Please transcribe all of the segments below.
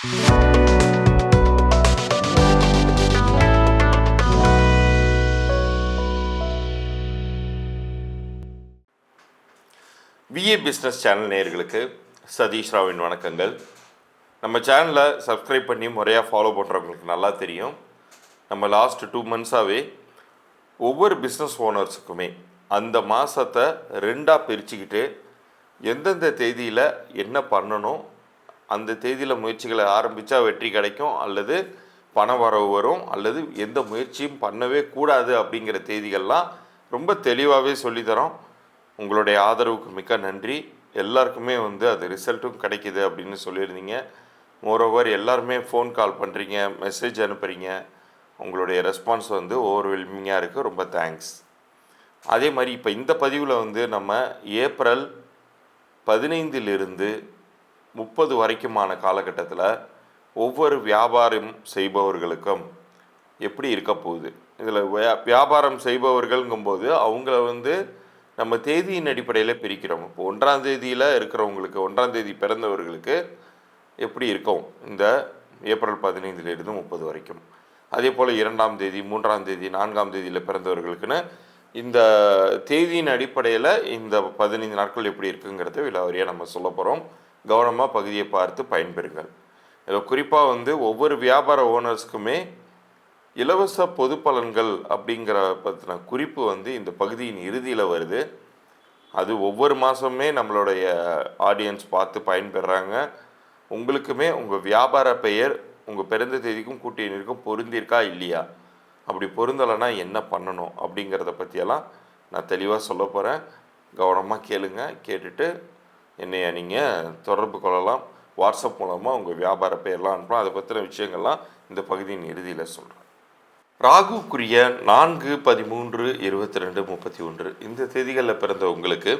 VA business channel நேயர்களுக்கு சதீஷ் ராவின் வணக்கங்கள். நம்ம சேனலை சப்ஸ்கிரைப் பண்ணி முறையாக ஃபாலோ பண்ணுறவங்களுக்கு நல்லா தெரியும். நம்ம லாஸ்ட் 2 months ஒவ்வொரு பிஸ்னஸ் ஓனர்ஸுக்குமே அந்த மாதத்தை 2ஆக பிரிச்சுக்கிட்டு எந்தெந்த தேதியில் என்ன பண்ணணும், அந்த தேதியில் முயற்சிகளை ஆரம்பித்தா வெற்றி கிடைக்கும், அல்லது பண வரவு வரும், அல்லது எந்த முயற்சியும் பண்ணவே கூடாது அப்படிங்கிற தேதிகள்லாம் ரொம்ப தெளிவாகவே சொல்லித்தரோம். உங்களுடைய ஆதரவுக்கு மிக்க நன்றி. எல்லாருக்குமே அது ரிசல்ட்டும் கிடைக்கிது அப்படின்னு சொல்லியிருந்தீங்க. மோரோவர் எல்லாருமே ஃபோன் கால் பண்ணுறீங்க, மெசேஜ் அனுப்புகிறீங்க. உங்களுடைய ரெஸ்பான்ஸ் ஓவர்வெல்மிங்காக இருக்குது. ரொம்ப தேங்க்ஸ். அதே மாதிரி இப்போ இந்த பதிவில் நம்ம ஏப்ரல் 15 30 வரைக்குமான காலகட்டத்தில் ஒவ்வொரு வியாபாரம் செய்பவர்களுக்கும் எப்படி இருக்க போகுது. இதில் வியாபாரம் செய்பவர்கள்ங்கும்போது அவங்கள நம்ம தேதியின் அடிப்படையில் பிரிக்கிறோம். இப்போ 1ஆம் தேதியில் இருக்கிறவங்களுக்கு, 1ஆம் தேதி பிறந்தவர்களுக்கு எப்படி இருக்கும் இந்த ஏப்ரல் 15 30 வரைக்கும். அதே போல் 2ஆம் தேதி, 3ஆம் தேதி, 4ஆம் தேதியில் பிறந்தவர்களுக்குன்னு இந்த தேதியின் அடிப்படையில் இந்த 15 நாட்கள் எப்படி இருக்குங்கிறத விலாவரியாக நம்ம சொல்ல போகிறோம். கவனமாக பகுதியை பார்த்து பயன்பெறுங்கள். இதில் குறிப்பாக ஒவ்வொரு வியாபார ஓனர்ஸுக்குமே இலவச பொது பலன்கள் அப்படிங்கிற பற்றின குறிப்பு இந்த பகுதியின் இறுதியில் வருது. அது ஒவ்வொரு மாதமுமே நம்மளுடைய ஆடியன்ஸ் பார்த்து பயன்பெறாங்க. உங்களுக்குமே உங்கள் வியாபார பெயர் உங்கள் பிறந்த தேதிக்கும் கூட்டியனுக்கும் பொருந்திருக்கா இல்லையா, அப்படி பொருந்தலைன்னா என்ன பண்ணணும் அப்படிங்கிறத பற்றியெல்லாம் நான் தெளிவாக சொல்ல போகிறேன். கவனமாக கேளுங்க. கேட்டுட்டு என்னைய நீங்கள் தொடர்பு கொள்ளலாம். வாட்ஸ்அப் மூலமாக உங்கள் வியாபார பெயர்லாம் அனுப்பலாம். அதை பற்றின விஷயங்கள்லாம் இந்த பகுதியின் இறுதியில் சொல்கிறேன். ராகுக்குரிய 4, 13, 22, 31 இந்த தேதிகளில் பிறந்த உங்களுக்கு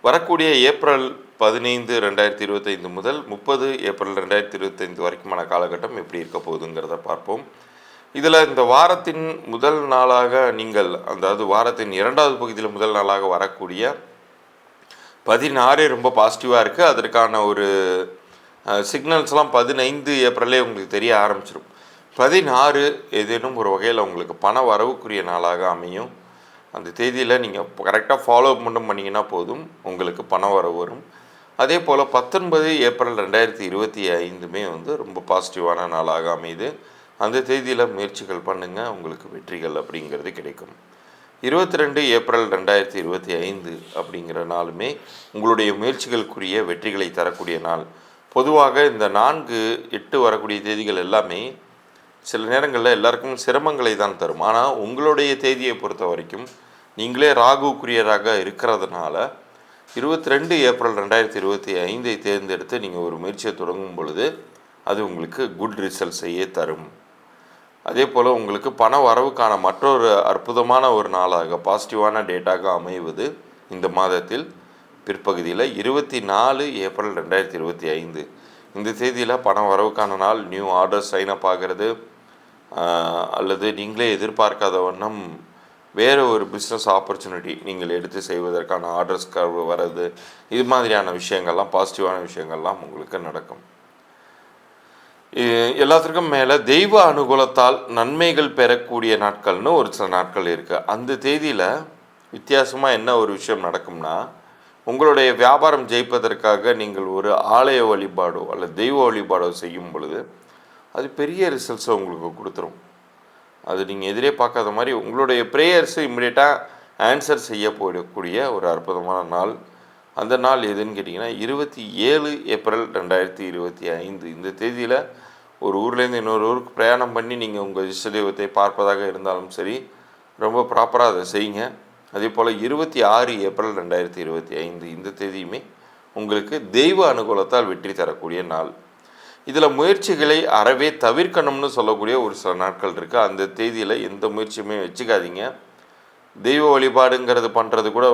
வரக்கூடிய ஏப்ரல் 15, 2025 முதல் 30 ஏப்ரல் 2025 வரைக்குமான காலகட்டம் எப்படி இருக்க போகுதுங்கிறத பார்ப்போம். இதில் இந்த வாரத்தின் முதல் நாளாக நீங்கள், அதாவது வாரத்தின் 2வது பகுதியில் முதல் நாளாக வரக்கூடிய 16 ரொம்ப பாசிட்டிவாக இருக்குது. அதற்கான ஒரு சிக்னல்ஸ்லாம் 15 ஏப்ரலே உங்களுக்கு தெரிய ஆரம்பிச்சிடும். 16 ஏதேனும் ஒரு வகையில் உங்களுக்கு பண வரவுக்குரிய நாளாக அமையும். அந்த தேதியில் நீங்கள் கரெக்டாக ஃபாலோ மட்டும் பண்ணிங்கன்னா போதும், உங்களுக்கு பண வரவு வரும். அதே போல் 19 ஏப்ரல் 2025 ரொம்ப பாசிட்டிவான நாளாக அமையுது. அந்த தேதியில் முயற்சிகள் பண்ணுங்கள், உங்களுக்கு வெற்றிகள் அப்படிங்கிறது கிடைக்கும். 22 ஏப்ரல் 2025 அப்படிங்கிற நாளுமே உங்களுடைய முயற்சிகளுக்குரிய வெற்றிகளை தரக்கூடிய நாள். பொதுவாக இந்த 4, 8 வரக்கூடிய தேதிகள் எல்லாமே சில நேரங்களில் எல்லாருக்கும் சிரமங்களை தான் தரும். ஆனால் உங்களுடைய தேதியை பொறுத்த வரைக்கும் நீங்களே ராகுக்குரியராக இருக்கிறதுனால 22 ஏப்ரல் 2025 தேர்ந்தெடுத்து நீங்கள் ஒரு முயற்சியை தொடங்கும் பொழுது அது உங்களுக்கு குட் ரிசல்ட்ஸையே தரும். அதே போல் உங்களுக்கு பண வரவுக்கான மற்றொரு அற்புதமான ஒரு நாளாக, பாசிட்டிவான டேட்டாக அமைவது இந்த மாதத்தில் பிற்பகுதியில் 24 ஏப்ரல் 2025 இந்த தேதியில் பண வரவுக்கான நாள். நியூ ஆர்டர் சைன் அப் ஆகிறது, அல்லது நீங்களே எதிர்பார்க்காத வண்ணம் வேறு ஒரு பிஸ்னஸ் ஆப்பர்ச்சுனிட்டி நீங்கள் எடுத்து செய்வதற்கான ஆர்டர்ஸ் வர்றது, இது மாதிரியான விஷயங்கள்லாம், பாசிட்டிவான விஷயங்கள்லாம் உங்களுக்கு நடக்கும். எல்லாத்துக்கும் மேலே தெய்வ அனுகூலத்தால் நன்மைகள் பெறக்கூடிய நாட்கள்னு ஒரு சில நாட்கள் இருக்குது. அந்த தேதியில் வித்தியாசமாக என்ன ஒரு விஷயம் நடக்கும்னா, உங்களுடைய வியாபாரம் ஜெயிப்பதற்காக நீங்கள் ஒரு ஆலய வழிபாடோ அல்லது தெய்வ வழிபாடோ செய்யும் பொழுது அது பெரிய ரிசல்ட்ஸை உங்களுக்கு கொடுத்துரும். அது நீங்கள் எதிரே பார்க்காத மாதிரி உங்களுடைய ப்ரேயர்ஸை இம்மிடியட்டாக ஆன்சர் செய்ய போடக்கூடிய ஒரு அற்புதமான நாள். அந்த நாள் எதுன்னு கேட்டிங்கன்னா 27 ஏப்ரல் 2025 இந்த தேதியில் ஒரு ஊர்லேருந்து இன்னொரு ஊருக்கு பிரயாணம் பண்ணி நீங்கள் உங்கள் இஷ்ட தெய்வத்தை பார்ப்பதாக இருந்தாலும் சரி, ரொம்ப ப்ராப்பராக அதை செய்யுங்க. அதே போல் 26 ஏப்ரல் 2025 இந்த தேதியுமே உங்களுக்கு தெய்வ அனுகூலத்தால் வெற்றி தரக்கூடிய நாள். இதில் முயற்சிகளை அறவே தவிர்க்கணும்னு சொல்லக்கூடிய ஒரு சில நாட்கள் இருக்குது. அந்த தேதியில் எந்த முயற்சியுமே வச்சுக்காதீங்க. தெய்வ வழிபாடுங்கிறது பண்ணுறது கூட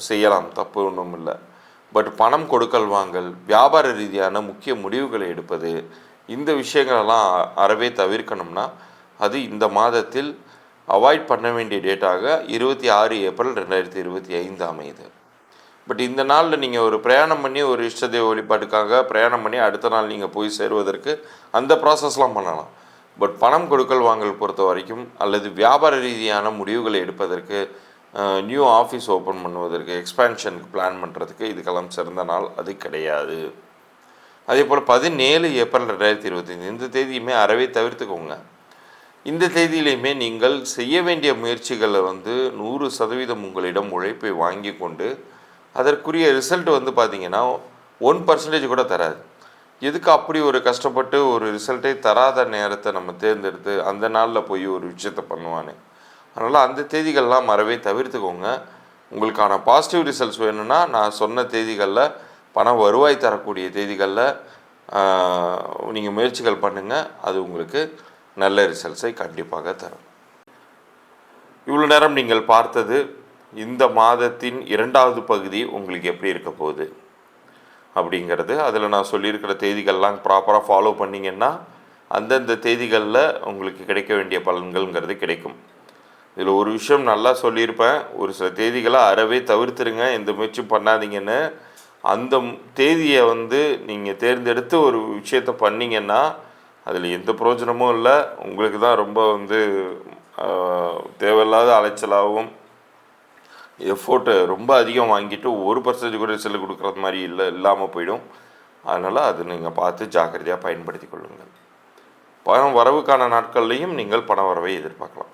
செய்யலாம், தப்பு ஒன்றும் இல்லை. பட் பணம் கொடுக்கல் வாங்கல், வியாபார ரீதியான முக்கிய முடிவுகளை எடுப்பது, இந்த விஷயங்களெல்லாம் அறவே தவிர்க்கணும்னா அது இந்த மாதத்தில் அவாய்ட் பண்ண வேண்டிய டேட்டாக 26 ஏப்ரல் 2025 அமையுது. பட் இந்த நாளில் நீங்கள் ஒரு பிரயாணம் பண்ணி ஒரு இஷ்ட தெய்வ வழிபாட்டுக்காக பிரயாணம் பண்ணி அடுத்த நாள் நீங்கள் போய் சேருவதற்கு அந்த ப்ராசஸ்லாம் பண்ணலாம். பட் பணம் கொடுக்கல் வாங்கல் பொறுத்த வரைக்கும் அல்லது வியாபார ரீதியான முடிவுகளை எடுப்பதற்கு, நியூ ஆஃபீஸ் ஓப்பன் பண்ணுவதற்கு, எக்ஸ்பேன்ஷனுக்கு பிளான் பண்ணுறதுக்கு இதுக்கெல்லாம் சிறந்த நாள் அது கிடையாது. அதே போல் 17 ஏப்ரல் 2025 இந்த தேதியுமே அறவே தவிர்த்துக்கோங்க. இந்த தேதியிலையுமே நீங்கள் செய்ய வேண்டிய முயற்சிகளை 100% உங்களிடம் உழைப்பை வாங்கி கொண்டு அதற்குரிய ரிசல்ட் பார்த்திங்கன்னா 1% கூட தராது. எதுக்கு அப்படி ஒரு கஷ்டப்பட்டு ஒரு ரிசல்ட்டே தராத நேரத்தை நம்ம தேர்ந்தெடுத்து அந்த நாளில் போய் ஒரு விஷயத்தை பண்ணுவானே. அதனால் அந்த தேதிகள்லாம் அறவே தவிர்த்துக்கோங்க. உங்களுக்கான பாசிட்டிவ் ரிசல்ட்ஸ் வேணும்னா நான் சொன்ன தேதிகளில் பணம் வருவாய் தரக்கூடிய தேதிகளில் நீங்கள் முயற்சிகள் பண்ணுங்கள். அது உங்களுக்கு நல்ல ரிசல்ட்ஸை கண்டிப்பாக தரும். இவ்வளோ நேரம் நீங்கள் பார்த்தது இந்த மாதத்தின் 2வது பகுதி உங்களுக்கு எப்படி இருக்க போகுது அப்படிங்கிறது. அதில் நான் சொல்லியிருக்கிற தேதிகள்லாம் ப்ராப்பராக ஃபாலோ பண்ணிங்கன்னா அந்தந்த தேதிகளில் உங்களுக்கு கிடைக்க வேண்டிய பலன்கள்ங்கிறது கிடைக்கும். இதில் ஒரு விஷயம் நல்லா சொல்லியிருப்பேன், ஒரு சில தேதிகளை அறவே தவிர்த்துருங்க, எந்த முயற்சியும் பண்ணாதீங்கன்னு. அந்த தேதியை நீங்கள் தேர்ந்தெடுத்து ஒரு விஷயத்தை பண்ணிங்கன்னா அதில் எந்த பிரயோஜனமும் இல்லை. உங்களுக்கு தான் ரொம்ப தேவையில்லாத அலைச்சலாகவும் எஃபோர்ட்டு ரொம்ப அதிகம் வாங்கிட்டு 1% கூட ரிசல்ட் கொடுக்குறது மாதிரி இல்லாமல் போயிடும். அதனால் அது நீங்கள் பார்த்து ஜாக்கிரதையாக பயன்படுத்தி கொள்ளுங்கள். பணம் வரவுக்கான நாட்கள்லையும் நீங்கள் பண வரவை எதிர்பார்க்கலாம்.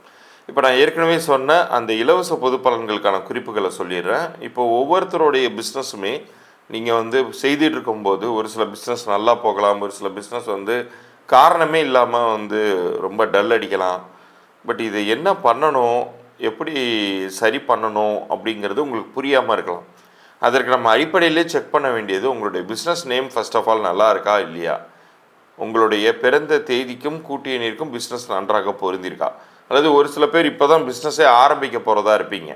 இப்போ நான் ஏற்கனவே சொன்ன அந்த இலவச பொது பலன்களுக்கான குறிப்புகளை சொல்லிடுறேன். இப்போ ஒவ்வொருத்தருடைய பிஸ்னஸுமே நீங்கள் செய்துட்டு இருக்கும்போது ஒரு சில பிஸ்னஸ் நல்லா போகலாம், ஒரு சில பிஸ்னஸ் காரணமே இல்லாமல் ரொம்ப டல் அடிக்கலாம். பட் இதை என்ன பண்ணணும், எப்படி சரி பண்ணணும் அப்படிங்கிறது உங்களுக்கு புரியாமல் இருக்கலாம். அதற்கு நம்ம அடிப்படையிலே செக் பண்ண வேண்டியது உங்களுடைய business name first of all நல்லா இருக்கா இல்லையா, உங்களுடைய பிறந்த தேதிக்கும் கூட்டிய எண்ணிற்கும் பிஸ்னஸ் நன்றாக பொருந்திருக்கா. அதாவது ஒரு சில பேர் இப்போ தான் பிஸ்னஸே ஆரம்பிக்க போகிறதா இருப்பீங்க,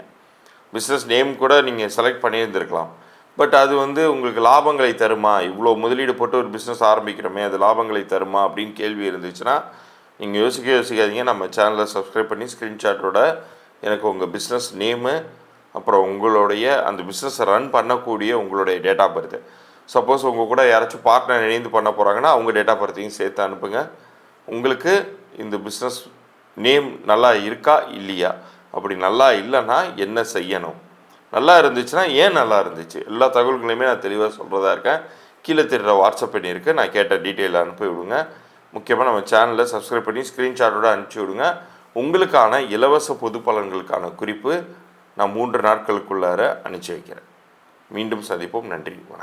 பிஸ்னஸ் நேம் கூட நீங்கள் செலக்ட் பண்ணியிருந்துருக்கலாம். பட் அது உங்களுக்கு லாபங்களை தருமா, இவ்வளோ முதலீடு போட்டு ஒரு பிஸ்னஸ் ஆரம்பிக்கிறோமே அது லாபங்களை தருமா அப்படின்னு கேள்வி இருந்துச்சுன்னா நீங்கள் யோசிக்காதீங்க. நம்ம சேனலை சப்ஸ்கிரைப் பண்ணி ஸ்க்ரீன்ஷாட்டோட எனக்கு உங்கள் பிஸ்னஸ் நேமு, அப்புறம் உங்களுடைய அந்த பிஸ்னஸை ரன் பண்ணக்கூடிய உங்களுடைய டேட் ஆஃப் பர்த்து, சப்போஸ் உங்கள் கூட யாராச்சும் பார்ட்னர் இணைந்து பண்ண போகிறாங்கன்னா அவங்க டேட் ஆஃப் பர்த்தையும் சேர்த்து அனுப்புங்க. உங்களுக்கு இந்த பிஸ்னஸ் நேம் நல்லா இருக்கா இல்லையா, அப்படி நல்லா இல்லைன்னா என்ன செய்யணும், நல்லா இருந்துச்சுன்னா ஏன் நல்லா இருந்துச்சு, எல்லா தகவல்களையுமே நான் தெளிவாக சொல்கிறதா இருக்கேன். கீழே தெரிகிற வாட்ஸ்அப் பண்ணி இருக்குது, நான் கேட்ட டீட்டெயில் அனுப்பி விடுங்க. முக்கியமாக நம்ம சேனலை சப்ஸ்கிரைப் பண்ணி ஸ்க்ரீன்ஷாட்டோடு அனுப்பிச்சி விடுங்க. உங்களுக்கான இலவச பொது பலன்களுக்கான குறிப்பு நான் 3 நாட்களுக்குள்ளார அனுப்பிச்சி வைக்கிறேன். மீண்டும் சந்திப்போம். நன்றி, வணக்கம்.